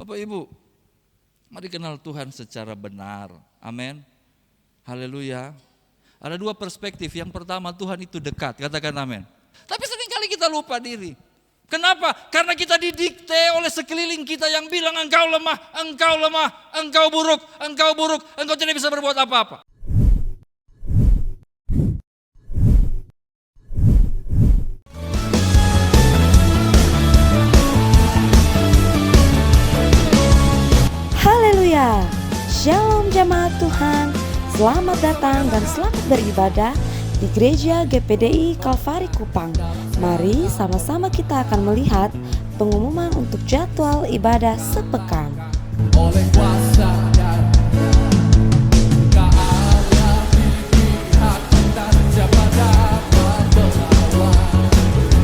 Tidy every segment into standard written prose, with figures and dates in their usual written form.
Bapak Ibu, mari kenal Tuhan secara benar. Amin. Haleluya. Ada dua perspektif. Yang pertama, Tuhan itu dekat. Katakan amin. Tapi seringkali kita lupa diri. Kenapa? Karena kita didikte oleh sekeliling kita yang bilang engkau lemah, engkau buruk, engkau tidak bisa berbuat apa-apa. Haleluya, Shalom jamaat Tuhan, selamat datang dan selamat beribadah di Gereja GPDI Kalvari Kupang. Mari sama-sama kita akan melihat pengumuman untuk jadwal ibadah sepekan. Oleh kuasa dan Allah di pihak kita, siapa dapat melawan?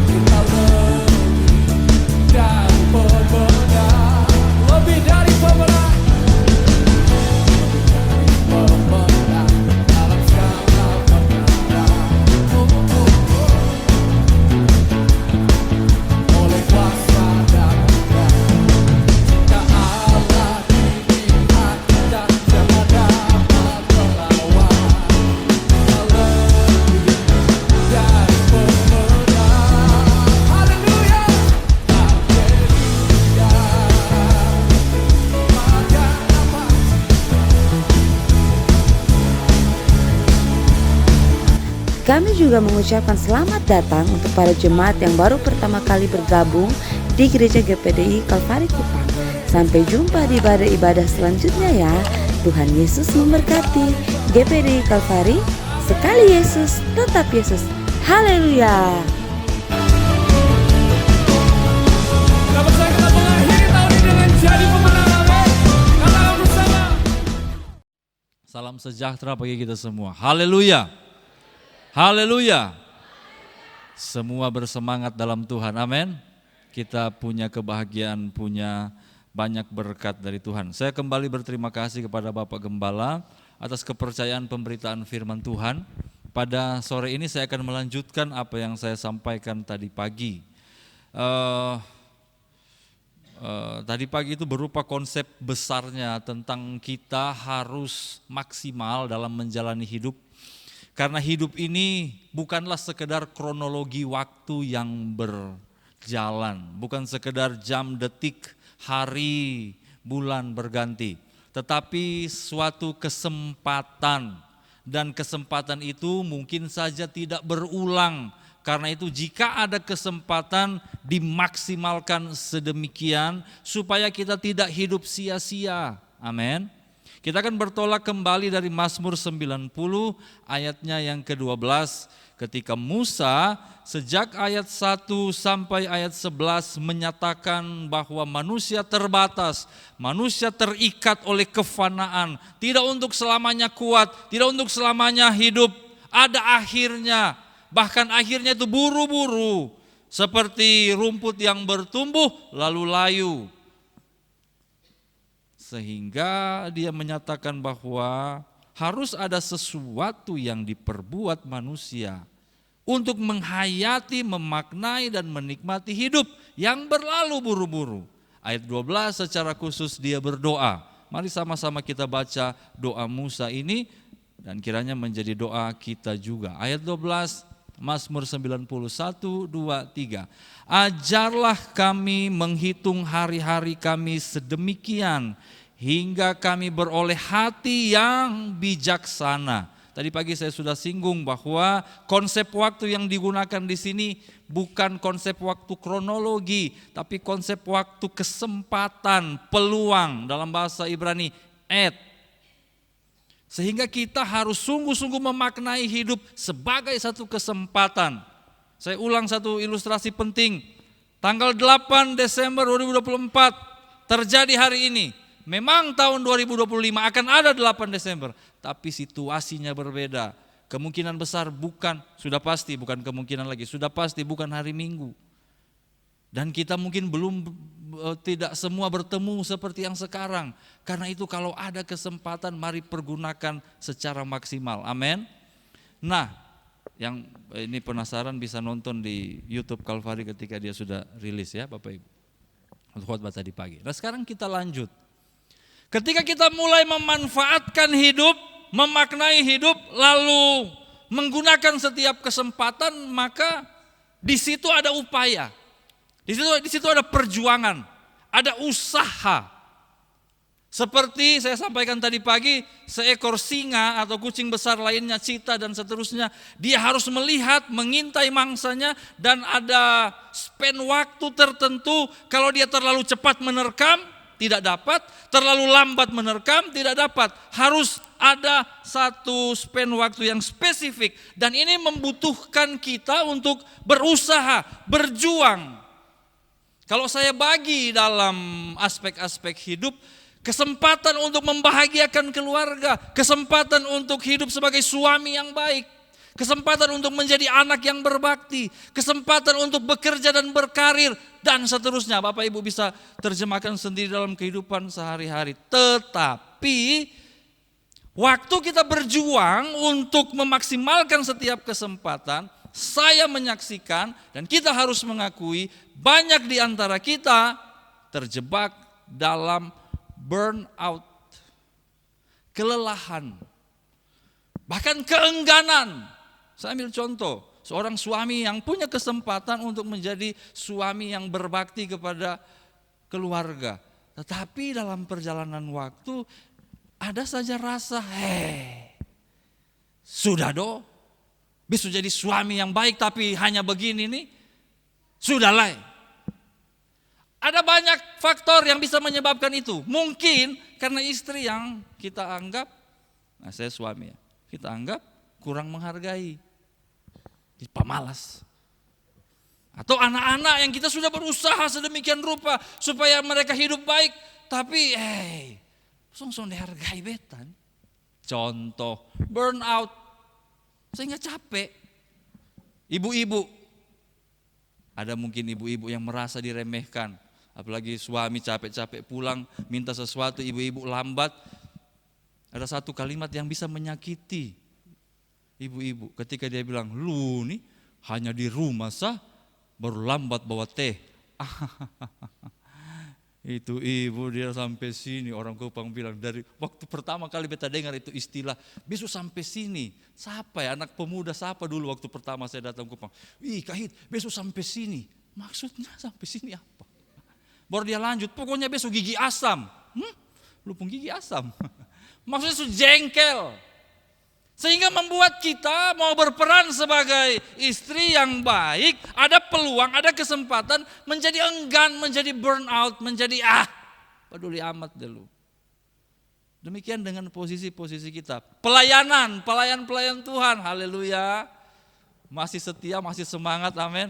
Kita lebih dari pemenang, lebih dari pemenang, pemenang dalam segala perkara. Oleh kuasa dan Allah di pihak kita, siapa dapat melawan? Kita lebih dari pemenang. Haleluya, haleluya. Maka apa? Kami juga mengucapkan selamat datang untuk para jemaat yang baru pertama kali bergabung di Gereja GPDI Kalvari Kupang. Sampai jumpa di ibadah-ibadah selanjutnya ya. Tuhan Yesus memberkati. GPDI Kalvari, sekali Yesus, tetap Yesus. Haleluya. Kita bersama kita mengakhiri tahun ini dengan jadi pemenang. Amin. Katakan bersama. Salam sejahtera bagi kita semua. Haleluya. Haleluya. Semua bersemangat dalam Tuhan. Amin. Kita punya kebahagiaan, punya banyak berkat dari Tuhan. Saya kembali berterima kasih kepada Bapak Gembala atas kepercayaan pemberitaan firman Tuhan. Pada sore ini saya akan melanjutkan apa yang saya sampaikan tadi pagi. Tadi pagi itu berupa konsep besarnya tentang kita harus maksimal dalam menjalani hidup. Karena hidup ini bukanlah sekedar kronologi waktu yang berjalan, bukan sekedar jam, detik, hari, bulan berganti, tetapi suatu kesempatan, dan kesempatan itu mungkin saja tidak berulang. Karena itu jika ada kesempatan, dimaksimalkan sedemikian supaya kita tidak hidup sia-sia. Amin. Kita akan bertolak kembali dari Mazmur 90 ayatnya yang ke-12. Ketika Musa sejak ayat 1 sampai ayat 11 menyatakan bahwa manusia terbatas, manusia terikat oleh kefanaan, tidak untuk selamanya kuat, tidak untuk selamanya hidup, ada akhirnya, bahkan akhirnya itu buru-buru, seperti rumput yang bertumbuh lalu layu. Sehingga dia menyatakan bahwa harus ada sesuatu yang diperbuat manusia untuk menghayati, memaknai dan menikmati hidup yang berlalu buru-buru. Ayat 12 secara khusus dia berdoa. Mari sama-sama kita baca doa Musa ini dan kiranya menjadi doa kita juga. Ayat 12 Mazmur 91, 2, 3. Ajarlah kami menghitung hari-hari kami sedemikian hingga kami beroleh hati yang bijaksana. Tadi pagi saya sudah singgung bahwa konsep waktu yang digunakan di sini bukan konsep waktu kronologi, tapi konsep waktu kesempatan, peluang, dalam bahasa Ibrani, et. Sehingga kita harus sungguh-sungguh memaknai hidup sebagai satu kesempatan. Saya ulang satu ilustrasi penting. Tanggal 8 Desember 2024 terjadi hari ini. Memang tahun 2025 akan ada 8 Desember, tapi situasinya berbeda. Kemungkinan besar sudah pasti bukan kemungkinan lagi, sudah pasti bukan hari Minggu. Dan kita mungkin tidak semua bertemu seperti yang sekarang. Karena itu kalau ada kesempatan mari pergunakan secara maksimal. Amin. Nah, yang ini penasaran bisa nonton di YouTube Kalvari ketika dia sudah rilis ya Bapak Ibu. khotbah tadi pagi. Nah sekarang kita lanjut. Ketika kita mulai memanfaatkan hidup, memaknai hidup, lalu menggunakan setiap kesempatan, maka di situ ada upaya. Di situ ada perjuangan, ada usaha. Seperti saya sampaikan tadi pagi, seekor singa atau kucing besar lainnya, cheetah dan seterusnya, dia harus melihat, mengintai mangsanya, dan ada span waktu tertentu. Kalau dia terlalu cepat menerkam, tidak dapat, terlalu lambat menerkam, tidak dapat. Harus ada satu span waktu yang spesifik, dan ini membutuhkan kita untuk berusaha, berjuang. Kalau saya bagi dalam aspek-aspek hidup, kesempatan untuk membahagiakan keluarga, kesempatan untuk hidup sebagai suami yang baik, kesempatan untuk menjadi anak yang berbakti, kesempatan untuk bekerja dan berkarir, dan seterusnya. Bapak Ibu bisa terjemahkan sendiri dalam kehidupan sehari-hari. Tetapi waktu kita berjuang untuk memaksimalkan setiap kesempatan, saya menyaksikan dan kita harus mengakui banyak di antara kita terjebak dalam burnout, kelelahan, bahkan keengganan. Saya ambil contoh, seorang suami yang punya kesempatan untuk menjadi suami yang berbakti kepada keluarga. Tetapi dalam perjalanan waktu ada saja rasa, sudah bisa jadi suami yang baik tapi hanya begini nih, sudahlah. Ada banyak faktor yang bisa menyebabkan itu. Mungkin karena istri yang kita anggap, saya suami ya, kita anggap kurang menghargai, pemalas. Atau anak-anak yang kita sudah berusaha sedemikian rupa supaya mereka hidup baik, tapi song dihargai betan. Contoh, burnout, sehingga capek. Ibu-ibu, ada mungkin ibu-ibu yang merasa diremehkan. Apalagi suami capek-capek pulang minta sesuatu, ibu-ibu lambat. Ada satu kalimat yang bisa menyakiti ibu-ibu ketika dia bilang, lu nih hanya di rumah baru lambat bawa teh. Itu ibu dia sampai sini, orang Kupang bilang dari waktu pertama kali beta dengar itu istilah besok sampai sini. Siapa ya anak pemuda siapa dulu waktu pertama saya datang Kupang? Kahit besok sampai sini. Maksudnya sampai sini apa? Baru dia lanjut, pokoknya besok gigi asam. Lupung gigi asam. Maksudnya su jengkel. Sehingga membuat kita mau berperan sebagai istri yang baik, ada peluang, ada kesempatan menjadi enggan, menjadi burnout, menjadi peduli amat dulu. Demikian dengan posisi-posisi kita. Pelayan Tuhan, haleluya. Masih setia, masih semangat, amin.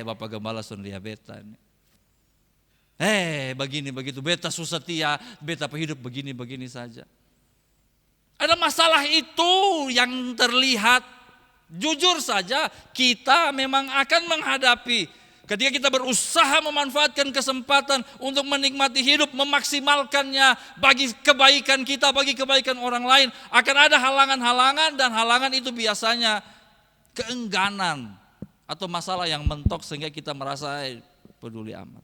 Bapak Gembala Sondia beta. Begini begitu, beta setia, beta hidup begini saja. Ada masalah itu yang terlihat. Jujur saja kita memang akan menghadapi. Ketika kita berusaha memanfaatkan kesempatan untuk menikmati hidup, memaksimalkannya bagi kebaikan kita, bagi kebaikan orang lain, akan ada halangan-halangan, dan halangan itu biasanya keengganan atau masalah yang mentok sehingga kita merasa peduli amat.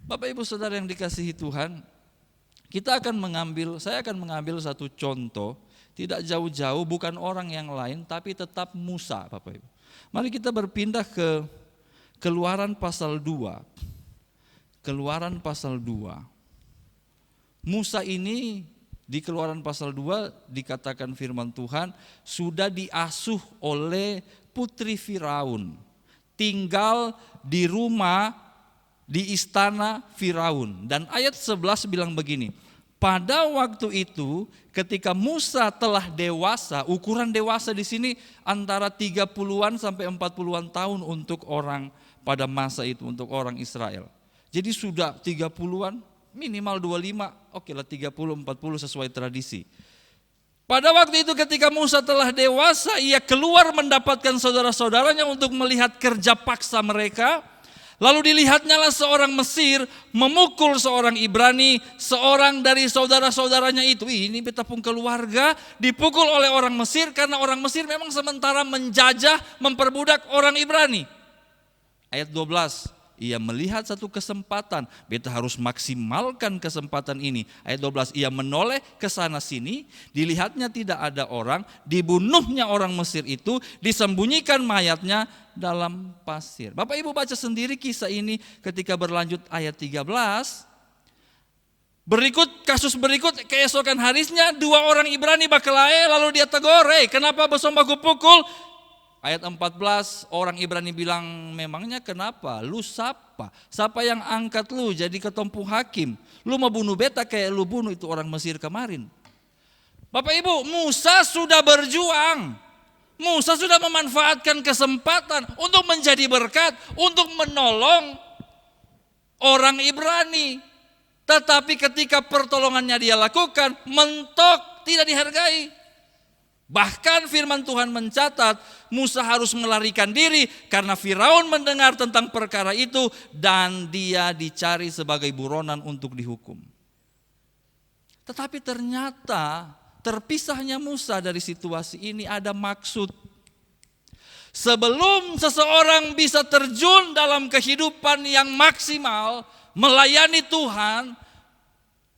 Bapak Ibu Saudara yang dikasihi Tuhan, saya akan mengambil satu contoh, tidak jauh-jauh, bukan orang yang lain, tapi tetap Musa, Bapak Ibu. Mari kita berpindah ke Keluaran pasal 2. Keluaran pasal 2. Musa ini di Keluaran pasal 2 dikatakan firman Tuhan sudah diasuh oleh putri Firaun, tinggal di rumah di istana Firaun. Dan ayat 11 bilang begini, pada waktu itu ketika Musa telah dewasa, ukuran dewasa di sini antara 30-an sampai 40-an tahun untuk orang pada masa itu, untuk orang Israel. Jadi sudah 30-an, minimal 25, oke lah 30-40 sesuai tradisi. Pada waktu itu ketika Musa telah dewasa, ia keluar mendapatkan saudara-saudaranya untuk melihat kerja paksa mereka. Lalu dilihatnyalah seorang Mesir memukul seorang Ibrani, seorang dari saudara-saudaranya itu. Ini betapun keluarga dipukul oleh orang Mesir karena orang Mesir memang sementara menjajah, memperbudak orang Ibrani. Ayat 12, ia melihat satu kesempatan, beta harus maksimalkan kesempatan ini. Ayat 12, ia menoleh ke sana sini, dilihatnya tidak ada orang, dibunuhnya orang Mesir itu, disembunyikan mayatnya dalam pasir. Bapak Ibu baca sendiri kisah ini ketika berlanjut ayat 13. Kasus berikut, keesokan harinya 2 orang Ibrani bakelae, lalu dia tegur, kenapa besom baku pukul? Ayat 14, orang Ibrani bilang, memangnya kenapa? Lu siapa? Siapa yang angkat lu jadi ketompu hakim? Lu mau bunuh beta kayak lu bunuh itu orang Mesir kemarin. Bapak Ibu, Musa sudah berjuang. Musa sudah memanfaatkan kesempatan untuk menjadi berkat, untuk menolong orang Ibrani. Tetapi ketika pertolongannya dia lakukan, mentok, tidak dihargai. Bahkan firman Tuhan mencatat Musa harus melarikan diri karena Firaun mendengar tentang perkara itu dan dia dicari sebagai buronan untuk dihukum. Tetapi ternyata terpisahnya Musa dari situasi ini ada maksud. Sebelum seseorang bisa terjun dalam kehidupan yang maksimal, melayani Tuhan,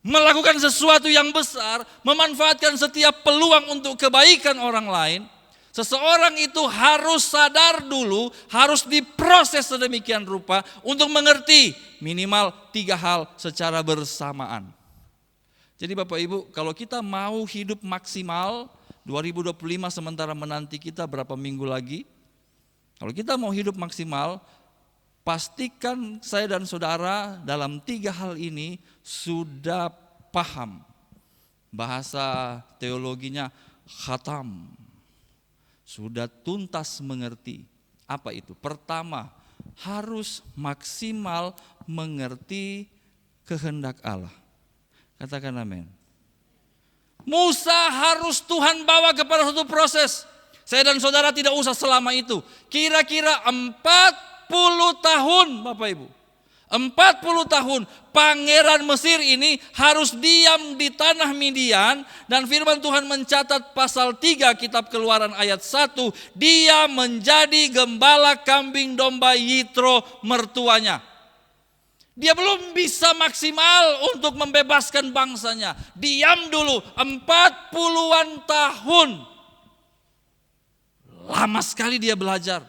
melakukan sesuatu yang besar, memanfaatkan setiap peluang untuk kebaikan orang lain, seseorang itu harus sadar dulu, harus diproses sedemikian rupa untuk mengerti minimal 3 hal secara bersamaan. Jadi Bapak Ibu, kalau kita mau hidup maksimal 2025 sementara menanti kita berapa minggu lagi, kalau kita mau hidup maksimal, pastikan saya dan saudara dalam 3 hal ini sudah paham. Bahasa teologinya khatam. Sudah tuntas mengerti. Apa itu? Pertama, harus maksimal mengerti kehendak Allah. Katakan amin. Musa harus Tuhan bawa kepada satu proses. Saya dan saudara tidak usah selama itu. Kira-kira 40 tahun Bapak Ibu. 40 tahun pangeran Mesir ini harus diam di tanah Midian. Dan firman Tuhan mencatat pasal 3 kitab Keluaran ayat 1. Dia menjadi gembala kambing domba Yitro mertuanya. Dia belum bisa maksimal untuk membebaskan bangsanya. Diam dulu 40-an tahun. Lama sekali dia belajar.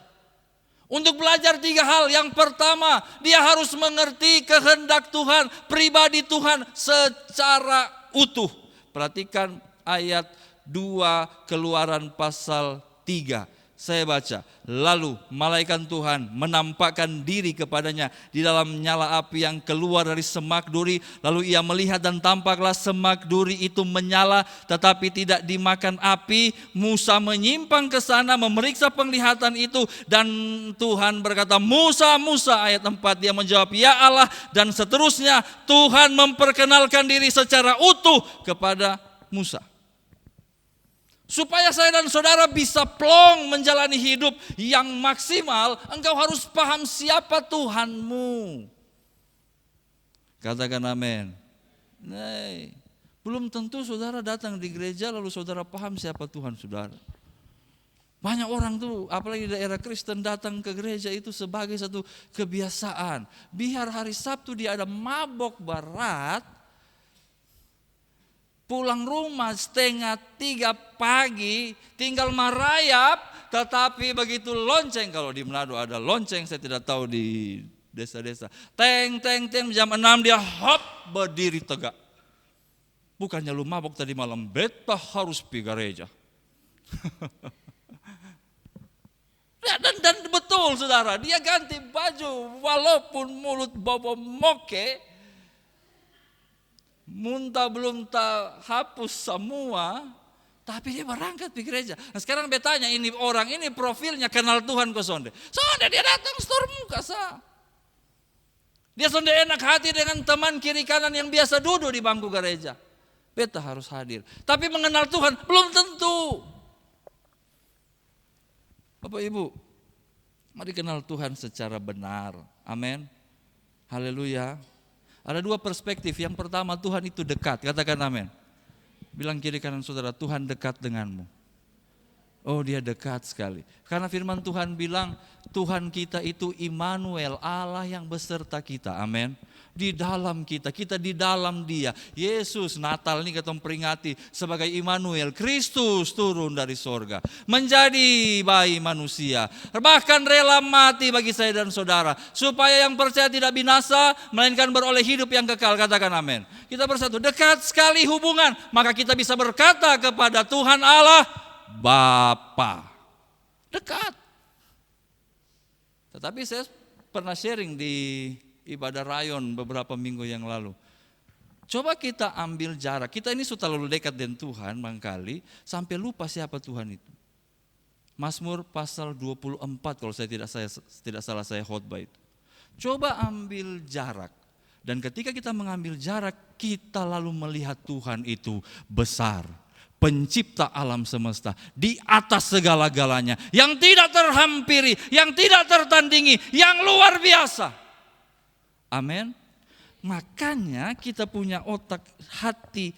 Untuk belajar 3 hal. Yang pertama, dia harus mengerti kehendak Tuhan, pribadi Tuhan secara utuh. Perhatikan ayat 2 Keluaran pasal 3. Saya baca, lalu malaikat Tuhan menampakkan diri kepadanya di dalam nyala api yang keluar dari semak duri. Lalu ia melihat dan tampaklah semak duri itu menyala tetapi tidak dimakan api. Musa menyimpang ke sana memeriksa penglihatan itu dan Tuhan berkata, Musa, Musa. Ayat 4 dia menjawab, ya Allah. Dan seterusnya Tuhan memperkenalkan diri secara utuh kepada Musa. Supaya saya dan saudara bisa plong menjalani hidup yang maksimal, engkau harus paham siapa Tuhanmu. Katakan amin. Belum tentu saudara datang di gereja lalu saudara paham siapa Tuhan saudara. Banyak orang tuh, apalagi di daerah Kristen, datang ke gereja itu sebagai satu kebiasaan. Biar hari Sabtu dia ada mabok barat, pulang rumah 2:30 pagi, tinggal merayap, tetapi begitu lonceng, kalau di Manado ada lonceng, saya tidak tahu di desa-desa. Teng, jam 6 dia hop berdiri tegak. Bukannya lu mabok tadi malam, beta harus pergi gereja. dan betul saudara, dia ganti baju walaupun mulut bobo moke, muntah belum tak hapus semua, tapi dia berangkat di gereja. Nah sekarang betanya ini orang ini profilnya kenal Tuhan kok sonde. Sonde dia datang stor muka sah. Dia sonde enak hati dengan teman kiri kanan yang biasa duduk di bangku gereja. Beta harus hadir. Tapi mengenal Tuhan belum tentu. Bapak Ibu, mari kenal Tuhan secara benar. Amin. Haleluya. Ada 2 perspektif. Yang pertama, Tuhan itu dekat. Katakan amin. Bilang kiri kanan saudara, Tuhan dekat denganmu. Oh, dia dekat sekali. Karena firman Tuhan bilang, Tuhan kita itu Immanuel, Allah yang beserta kita. Amin. Di dalam kita di dalam Dia. Yesus, Natal ini kita peringati sebagai Immanuel, Kristus turun dari sorga, menjadi bayi manusia, bahkan rela mati bagi saya dan saudara, supaya yang percaya tidak binasa, melainkan beroleh hidup yang kekal. Katakan amin. Kita bersatu, dekat sekali hubungan, maka kita bisa berkata kepada Tuhan Allah, Bapa. Dekat. Tetapi saya pernah sharing di ibadah rayon beberapa minggu yang lalu. Coba kita ambil jarak. Kita ini sudah terlalu dekat dengan Tuhan barangkali sampai lupa siapa Tuhan itu. Mazmur pasal 24 kalau saya tidak salah saya khotbah itu. Coba ambil jarak. Dan ketika kita mengambil jarak, kita lalu melihat Tuhan itu besar. Pencipta alam semesta, di atas segala-galanya, yang tidak terhampiri, yang tidak tertandingi, yang luar biasa. Amin. Makanya kita punya otak, hati,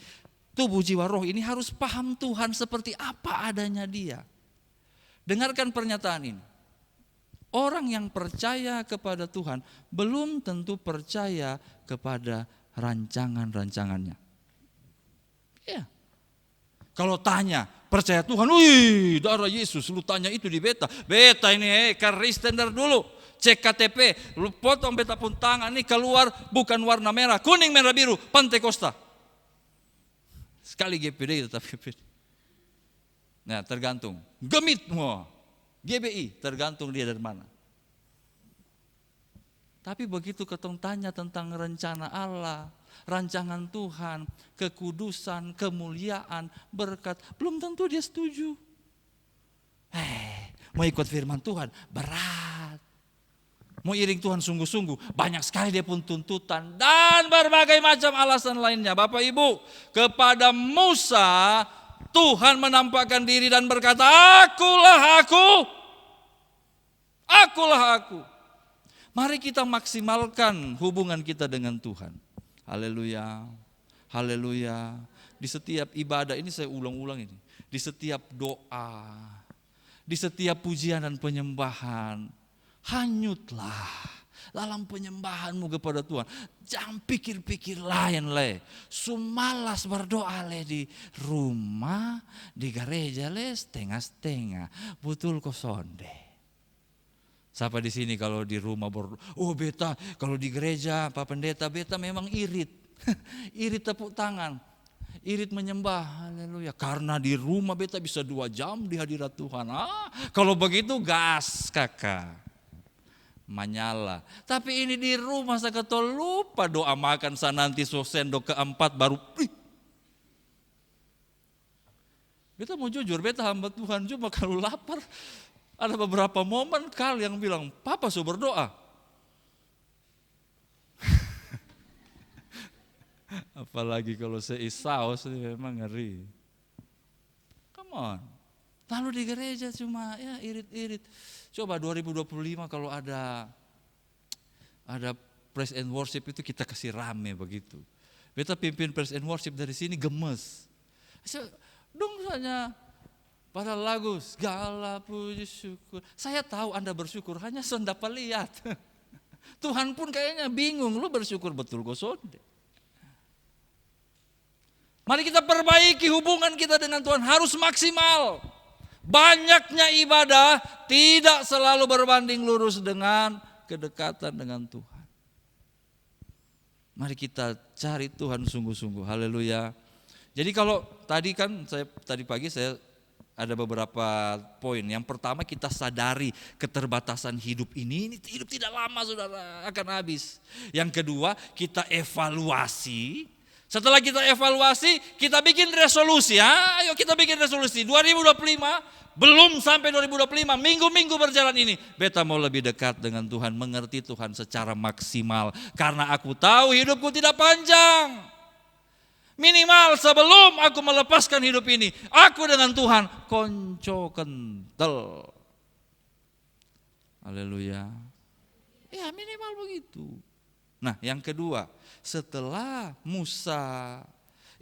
tubuh, jiwa, roh ini harus paham Tuhan seperti apa adanya Dia. Dengarkan pernyataan ini. Orang yang percaya kepada Tuhan belum tentu percaya kepada rancangan-rancangannya. Ya. Kalau tanya, percaya Tuhan, wih darah Yesus, lu tanya itu di beta. Beta ini karistender dulu, cek KTP, lu potong beta pun tangan, ini keluar bukan warna merah, kuning, merah, biru, Pantai Costa. Sekali GPD tapi nah tergantung, gemit mau, GBI tergantung dia dari mana. Tapi begitu ketong tanya tentang rencana Allah, rancangan Tuhan, kekudusan, kemuliaan, berkat, belum tentu dia setuju. Mau ikut firman Tuhan, berat. Mau iring Tuhan sungguh-sungguh, banyak sekali dia pun tuntutan. Dan berbagai macam alasan lainnya. Bapak Ibu, kepada Musa, Tuhan menampakkan diri dan berkata, akulah aku. Mari kita maksimalkan hubungan kita dengan Tuhan. Haleluya, haleluya. Di setiap ibadah, ini saya ulang-ulang ini. Di setiap doa, di setiap pujian dan penyembahan, hanyutlah dalam penyembahanmu kepada Tuhan. Jangan pikir-pikir lain le. Sumalas berdoa le di rumah, di gereja le setengah-setengah. Betul kok sonde. Siapa di sini kalau di rumah oh beta kalau di gereja Pak Pendeta beta memang irit. Irit tepuk tangan. Irit menyembah. Haleluya. Karena di rumah beta bisa 2 jam di hadirat Tuhan. Kalau begitu gas kakak. Menyala. Tapi ini di rumah saya kata lupa doa makan nanti sendok keempat baru. Beta mau jujur, beta hamba Tuhan cuma kalau lapar. Ada beberapa momen yang bilang, Papa suruh berdoa. Apalagi kalau seisaus memang ngeri. Come on. Lalu di gereja cuma ya irit-irit. Coba 2025 kalau ada praise and worship itu kita kasih rame begitu. Beta pimpin praise and worship dari sini gemes. Dong saja. Pada lagu segala puji syukur. Saya tahu Anda bersyukur hanya dapat lihat. Tuhan pun kayaknya bingung, lu bersyukur betul gosonde. Mari kita perbaiki hubungan kita dengan Tuhan, harus maksimal. Banyaknya ibadah tidak selalu berbanding lurus dengan kedekatan dengan Tuhan. Mari kita cari Tuhan sungguh-sungguh. Haleluya. Jadi kalau tadi pagi saya ada beberapa poin. Yang pertama kita sadari keterbatasan hidup ini hidup tidak lama saudara, akan habis. Yang kedua kita evaluasi. Setelah kita evaluasi kita bikin resolusi. Ayo kita bikin resolusi 2025 belum sampai 2025 minggu-minggu berjalan ini. Beta mau lebih dekat dengan Tuhan, mengerti Tuhan secara maksimal. Karena aku tahu hidupku tidak panjang. Minimal sebelum aku melepaskan hidup ini, aku dengan Tuhan konco kental. Haleluya. Ya minimal begitu. Nah yang kedua, setelah Musa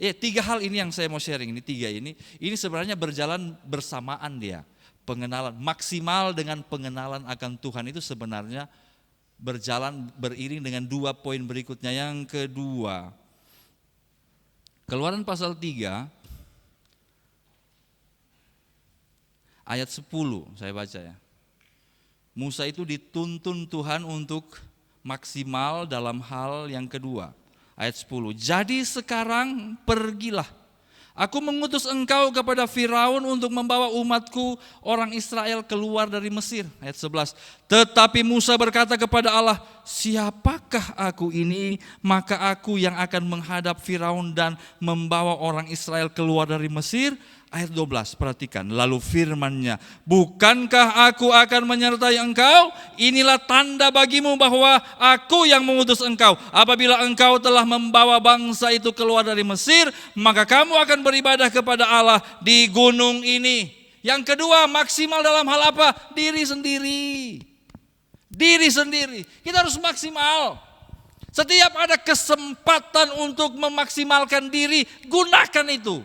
Tiga hal ini yang saya mau sharing, ini tiga ini sebenarnya berjalan bersamaan dia. Pengenalan maksimal dengan pengenalan akan Tuhan itu sebenarnya berjalan beriring dengan dua poin berikutnya. Yang kedua, Keluaran pasal 3 ayat 10 saya baca ya. Musa itu dituntun Tuhan untuk maksimal dalam hal yang kedua. Ayat 10. Jadi sekarang pergilah. Aku mengutus engkau kepada Firaun untuk membawa umatku orang Israel keluar dari Mesir. Ayat 11. Tetapi Musa berkata kepada Allah, siapakah aku ini? Maka aku yang akan menghadap Firaun dan membawa orang Israel keluar dari Mesir. Ayat 12, perhatikan. Lalu firman-Nya, bukankah aku akan menyertai engkau? Inilah tanda bagimu bahwa aku yang mengutus engkau. Apabila engkau telah membawa bangsa itu keluar dari Mesir, maka kamu akan beribadah kepada Allah di gunung ini. Yang kedua, maksimal dalam hal apa? Diri sendiri. Diri sendiri. Kita harus maksimal. Setiap ada kesempatan untuk memaksimalkan diri, gunakan itu.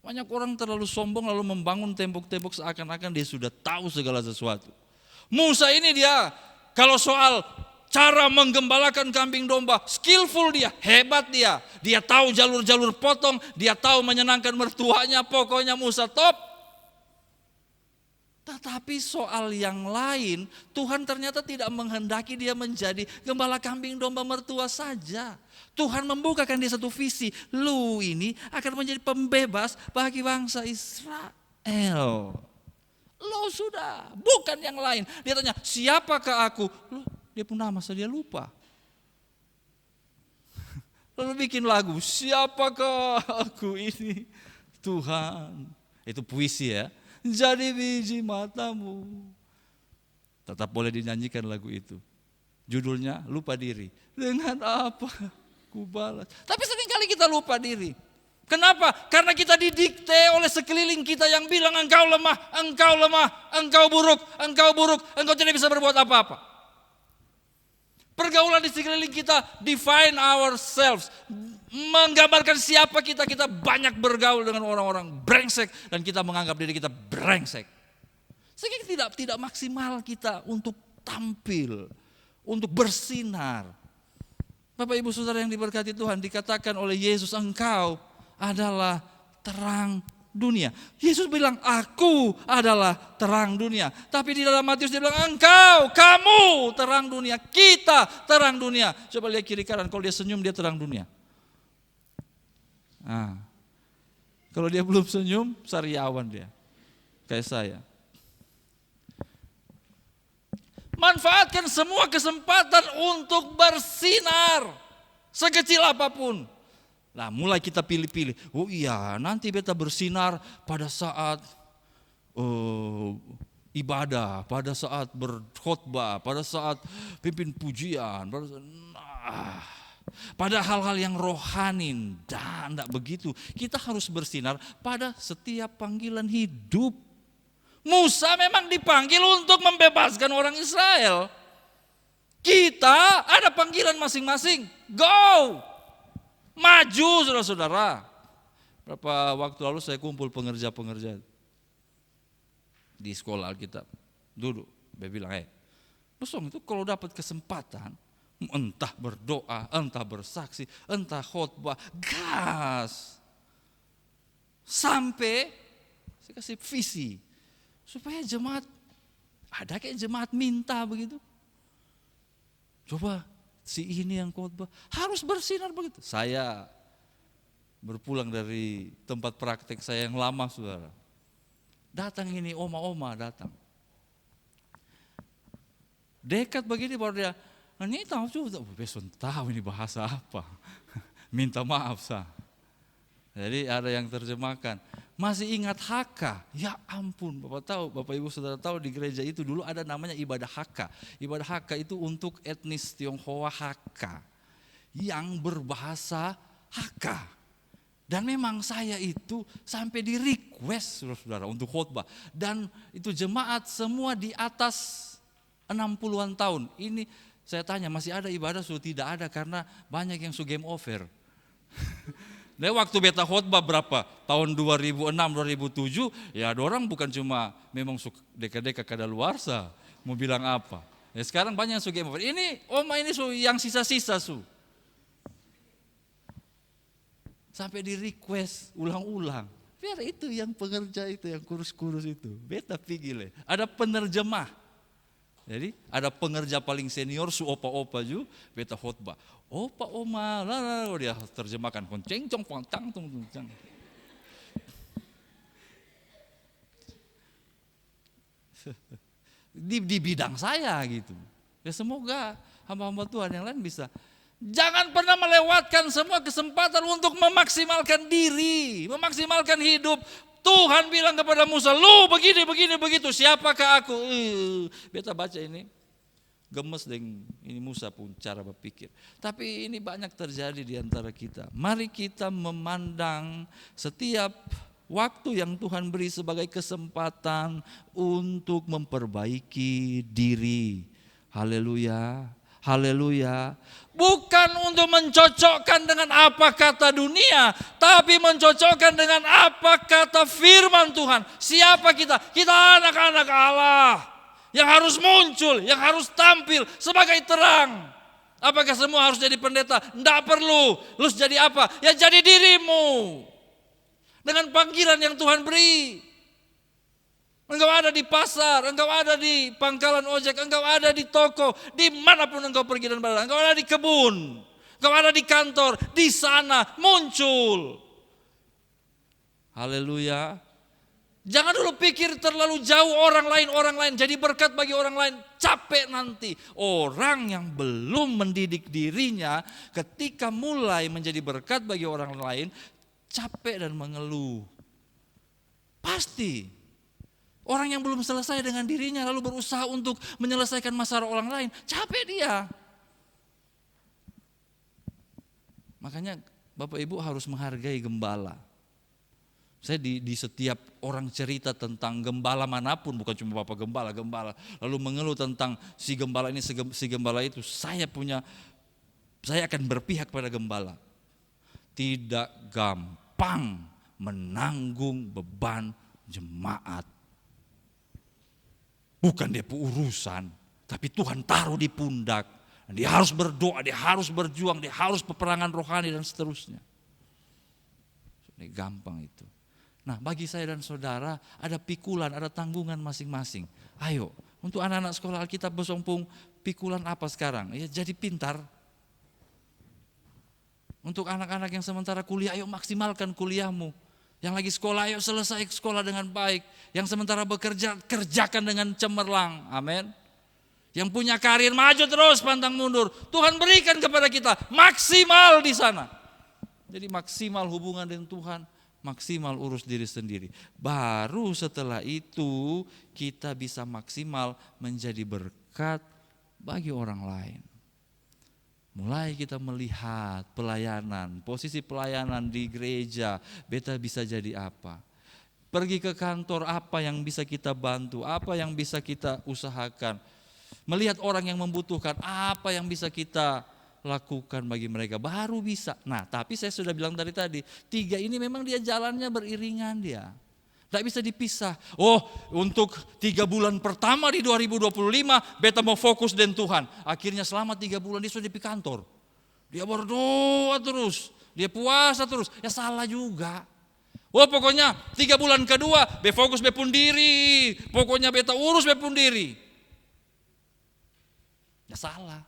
Banyak orang terlalu sombong lalu membangun tembok-tembok seakan-akan dia sudah tahu segala sesuatu. Musa ini dia kalau soal cara menggembalakan kambing domba, skillful dia, hebat dia. Dia tahu jalur-jalur potong, dia tahu menyenangkan mertuanya, pokoknya Musa top. Tetapi soal yang lain, Tuhan ternyata tidak menghendaki dia menjadi gembala kambing domba mertua saja. Tuhan membukakan dia satu visi, lu ini akan menjadi pembebas bagi bangsa Israel. Lu sudah, bukan yang lain. Dia tanya, siapakah aku? Dia pun nama saja dia lupa. Lalu bikin lagu, siapakah aku ini? Tuhan. Itu puisi ya. Jadi biji matamu. Tetap boleh dinyanyikan lagu itu. Judulnya lupa diri. Dengan apa ku balas. Tapi seringkali kita lupa diri. Kenapa? Karena kita didikte oleh sekeliling kita yang bilang engkau lemah, engkau buruk, engkau tidak bisa berbuat apa-apa. Pergaulan di sekeliling kita define ourselves, menggambarkan siapa kita. Kita banyak bergaul dengan orang-orang brengsek dan kita menganggap diri kita brengsek. Sehingga tidak maksimal kita untuk tampil, untuk bersinar. Bapak Ibu Saudara yang diberkati Tuhan, dikatakan oleh Yesus, engkau adalah terang dunia. Yesus bilang, aku adalah terang dunia. Tapi di dalam Matius dia bilang, kamu terang dunia, kita terang dunia. Coba lihat kiri kanan, kalau dia senyum dia terang dunia. Kalau dia belum senyum, sariawan dia. Kayak saya. Manfaatkan semua kesempatan untuk bersinar. Sekecil apapun. Nah, mulai kita pilih-pilih. Oh iya, nanti beta bersinar pada saat ibadah, pada saat berkhotbah, pada saat pimpin pujian, pada hal-hal yang rohani. Dan tidak begitu. Kita harus bersinar pada setiap panggilan hidup. Musa memang dipanggil untuk membebaskan orang Israel. Kita ada panggilan masing-masing. Go! Maju saudara-saudara. Berapa waktu lalu saya kumpul pengerja-pengerja di sekolah Alkitab. Duduk, dia bilang, Bosong itu kalau dapat kesempatan, entah berdoa, entah bersaksi, entah khotbah, gas. Sampai saya kasih visi. Supaya jemaat, ada kayak jemaat minta begitu. Coba si ini yang khotbah harus bersinar begitu. Saya berpulang dari tempat praktek saya yang lama saudara. Datang ini oma-oma datang. Dekat begini baru dia, ini tahu juga, besok tahu ini bahasa apa. Minta maaf sah. Jadi ada yang terjemahkan. Masih ingat Haka? Ya ampun, Bapak Ibu Saudara tahu di gereja itu dulu ada namanya ibadah Haka. Ibadah Haka itu untuk etnis Tionghoa Haka yang berbahasa Haka. Dan memang saya itu sampai di request saudara untuk khotbah. Dan itu jemaat semua di atas 60-an tahun. Ini saya tanya masih ada ibadah? Sudah tidak ada karena banyak yang game over. Nah, waktu beta khotbah berapa? Tahun 2006, 2007, ya ada orang bukan cuma memang suka deka-deka kadaluarsa, mau bilang apa. Ya sekarang banyak yang suka, ini oma ini yang sisa-sisa su. Sampai di request ulang-ulang. Biar itu yang pengerja itu, yang kurus-kurus itu. Beta pigile. Ada penerjemah. Jadi ada pengerja paling senior, su opa-opa juga, beta khotbah. Opa oma, dia terjemahkan. Konceng-cong, pantang, tong-tong. Di bidang saya gitu. Ya semoga hamba-hamba Tuhan yang lain bisa. Jangan pernah melewatkan semua kesempatan untuk memaksimalkan diri, memaksimalkan hidup. Tuhan bilang kepada Musa, lu begini, begitu. Siapakah aku? Beta baca ini, gemes dengan ini Musa pun cara berpikir. Tapi ini banyak terjadi di antara kita. Mari kita memandang setiap waktu yang Tuhan beri sebagai kesempatan untuk memperbaiki diri. Haleluya. Haleluya. Bukan untuk mencocokkan dengan apa kata dunia, tapi mencocokkan dengan apa kata firman Tuhan. Siapa kita? Kita anak-anak Allah yang harus muncul, yang harus tampil sebagai terang. Apakah semua harus jadi pendeta? Tidak perlu. Lu jadi apa? Ya jadi dirimu. Dengan panggilan yang Tuhan beri. Engkau ada di pasar, engkau ada di pangkalan ojek, engkau ada di toko, dimanapun engkau pergi dan berada, engkau ada di kebun, engkau ada di kantor, di sana muncul. Haleluya. Jangan dulu pikir terlalu jauh orang lain, jadi berkat bagi orang lain, capek nanti. Orang yang belum mendidik dirinya ketika mulai menjadi berkat bagi orang lain, capek dan mengeluh. Pasti. Orang yang belum selesai dengan dirinya lalu berusaha untuk menyelesaikan masalah orang lain, capek dia. Makanya Bapak Ibu harus menghargai gembala. Saya di setiap orang cerita tentang gembala manapun, bukan cuma Bapak gembala, lalu mengeluh tentang si gembala ini, si gembala itu, saya akan berpihak pada gembala. Tidak gampang menanggung beban jemaat. Bukan dia urusan, tapi Tuhan taruh di pundak. Dia harus berdoa, dia harus berjuang, dia harus peperangan rohani dan seterusnya. Ini gampang itu. Nah, bagi saya dan saudara ada pikulan, ada tanggungan masing-masing. Ayo, untuk anak-anak sekolah Alkitab Besompung, pikulan apa sekarang? Ya jadi pintar. Untuk anak-anak yang sementara kuliah, ayo maksimalkan kuliahmu. Yang lagi sekolah, ayo selesai sekolah dengan baik. Yang sementara bekerja, kerjakan dengan cemerlang. Amin. Yang punya karir, maju terus, pantang mundur. Tuhan berikan kepada kita maksimal di sana. Jadi maksimal hubungan dengan Tuhan, maksimal urus diri sendiri. Baru setelah itu kita bisa maksimal menjadi berkat bagi orang lain. Mulai kita melihat pelayanan, posisi pelayanan di gereja, beta bisa jadi apa? Pergi ke kantor, apa yang bisa kita bantu, apa yang bisa kita usahakan. Melihat orang yang membutuhkan, apa yang bisa kita lakukan bagi mereka, baru bisa. Nah, tapi saya sudah bilang tadi, 3 ini memang dia jalannya beriringan dia. Tidak bisa dipisah. Oh, untuk 3 bulan pertama di 2025, beta mau fokus dengan Tuhan. Akhirnya selama 3 bulan dia sudah di kantor. Dia berdoa terus, dia puasa terus. Ya salah juga. Oh, pokoknya 3 bulan kedua, be fokus be pun diri. Pokoknya beta urus be pun diri. Ya salah.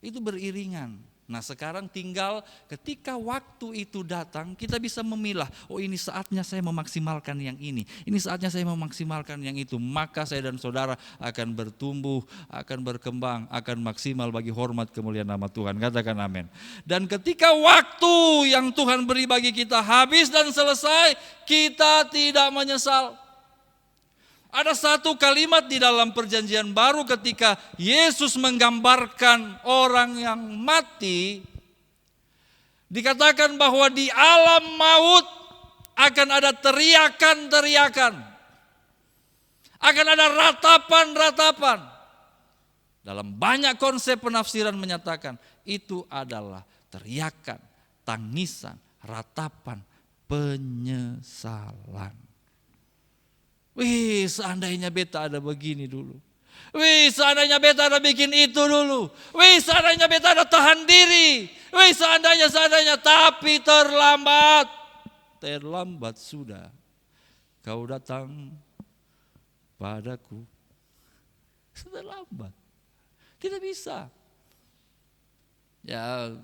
Itu beriringan. Nah, sekarang tinggal ketika waktu itu datang, kita bisa memilah, oh ini saatnya saya memaksimalkan yang ini saatnya saya memaksimalkan yang itu. Maka saya dan saudara akan bertumbuh, akan berkembang, akan maksimal bagi hormat kemuliaan nama Tuhan. Katakan amin. Dan ketika waktu yang Tuhan beri bagi kita habis dan selesai, kita tidak menyesal. Ada satu kalimat di dalam perjanjian baru ketika Yesus menggambarkan orang yang mati. Dikatakan bahwa di alam maut akan ada teriakan-teriakan. Akan ada ratapan-ratapan. Dalam banyak konsep penafsiran menyatakan itu adalah teriakan, tangisan, ratapan penyesalan. Wih, seandainya beta ada begini dulu. Wih, seandainya beta ada bikin itu dulu. Wih, seandainya beta ada tahan diri. Wih, seandainya, tapi terlambat. Terlambat sudah. Kau datang padaku. Sudah lambat. Tidak bisa. Ya,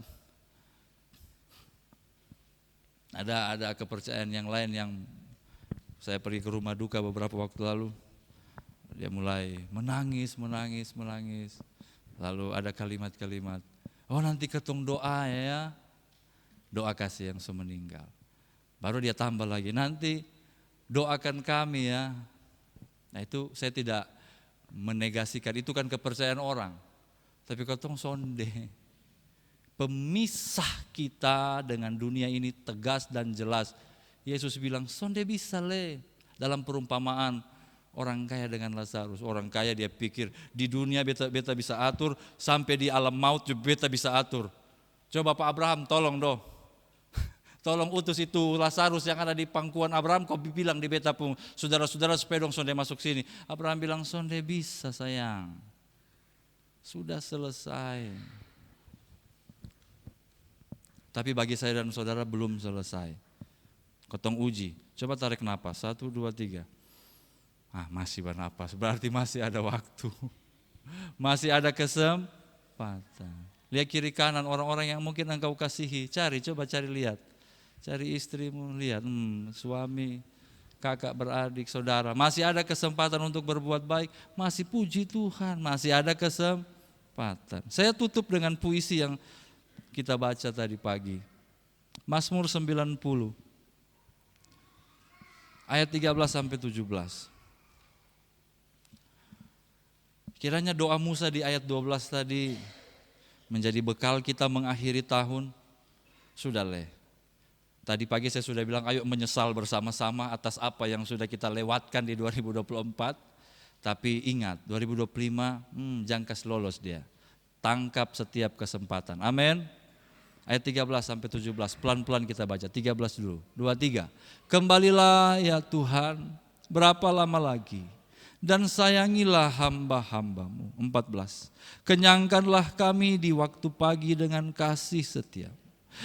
ada kepercayaan yang lain yang saya pergi ke rumah duka beberapa waktu lalu. Dia mulai menangis. Lalu ada kalimat-kalimat, oh nanti ketong doa ya, doa kasih yang semeninggal. Baru dia tambah lagi, nanti doakan kami ya. Nah itu saya tidak menegasikan, itu kan kepercayaan orang. Tapi ketong sonde, pemisah kita dengan dunia ini tegas dan jelas. Yesus bilang, sonde bisa le. Dalam perumpamaan, orang kaya dengan Lazarus. Orang kaya dia pikir di dunia beta bisa atur, sampai di alam maut juga beta bisa atur. Coba Pak Abraham tolong doh. Tolong utus itu Lazarus yang ada di pangkuan Abraham, kau bilang di beta pun, saudara-saudara supaya dong sonde masuk sini. Abraham bilang, sonde bisa sayang. Sudah selesai. Tapi bagi saya dan saudara belum selesai. Kotong uji. Coba tarik napas. 1, 2, 3. Masih bernapas. Berarti masih ada waktu. Masih ada kesempatan. Lihat kiri kanan orang-orang yang mungkin engkau kasihi. Coba cari lihat. Cari istrimu, lihat. Suami, kakak, beradik, saudara. Masih ada kesempatan untuk berbuat baik. Masih puji Tuhan. Masih ada kesempatan. Saya tutup dengan puisi yang kita baca tadi pagi. Mazmur 90. Ayat 13 sampai 17. Kiranya doa Musa di ayat 12 tadi menjadi bekal kita mengakhiri tahun. Sudah le. Tadi pagi saya sudah bilang ayo menyesal bersama-sama atas apa yang sudah kita lewatkan di 2024. Tapi ingat 2025 jangkas lolos dia. Tangkap setiap kesempatan. Amin. Ayat 13 sampai 17, pelan-pelan kita baca. 13 dulu, 2, 3. Kembalilah ya Tuhan, berapa lama lagi? Dan sayangilah hamba-hambamu. 14. Kenyangkanlah kami di waktu pagi dengan kasih setia,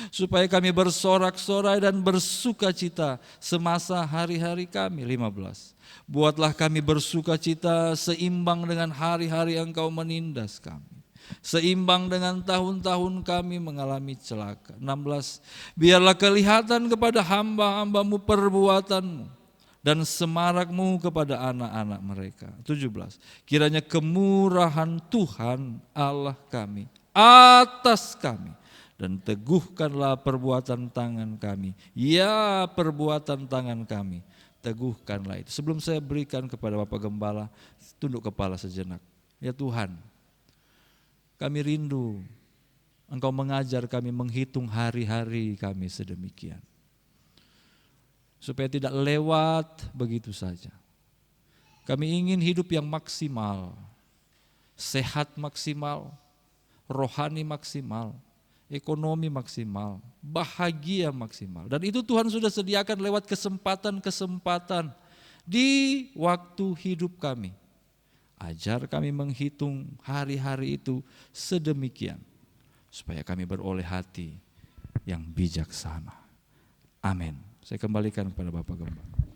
supaya kami bersorak-sorai dan bersuka cita semasa hari-hari kami. 15. Buatlah kami bersuka cita seimbang dengan hari-hari Engkau menindas kami, seimbang dengan tahun-tahun kami mengalami celaka. 16. Biarlah kelihatan kepada hamba-hambamu perbuatanmu dan semarakmu kepada anak-anak mereka. 17. Kiranya kemurahan Tuhan Allah kami atas kami, dan teguhkanlah perbuatan tangan kami. Ya, perbuatan tangan kami, teguhkanlah itu. Sebelum saya berikan kepada Bapak Gembala, tunduk kepala sejenak. Ya Tuhan, kami rindu Engkau mengajar kami menghitung hari-hari kami sedemikian, supaya tidak lewat begitu saja. Kami ingin hidup yang maksimal, sehat maksimal, rohani maksimal, ekonomi maksimal, bahagia maksimal. Dan itu Tuhan sudah sediakan lewat kesempatan-kesempatan di waktu hidup kami. Ajar kami menghitung hari-hari itu sedemikian, supaya kami beroleh hati yang bijaksana. Amin. Saya kembalikan kepada Bapak Gembala.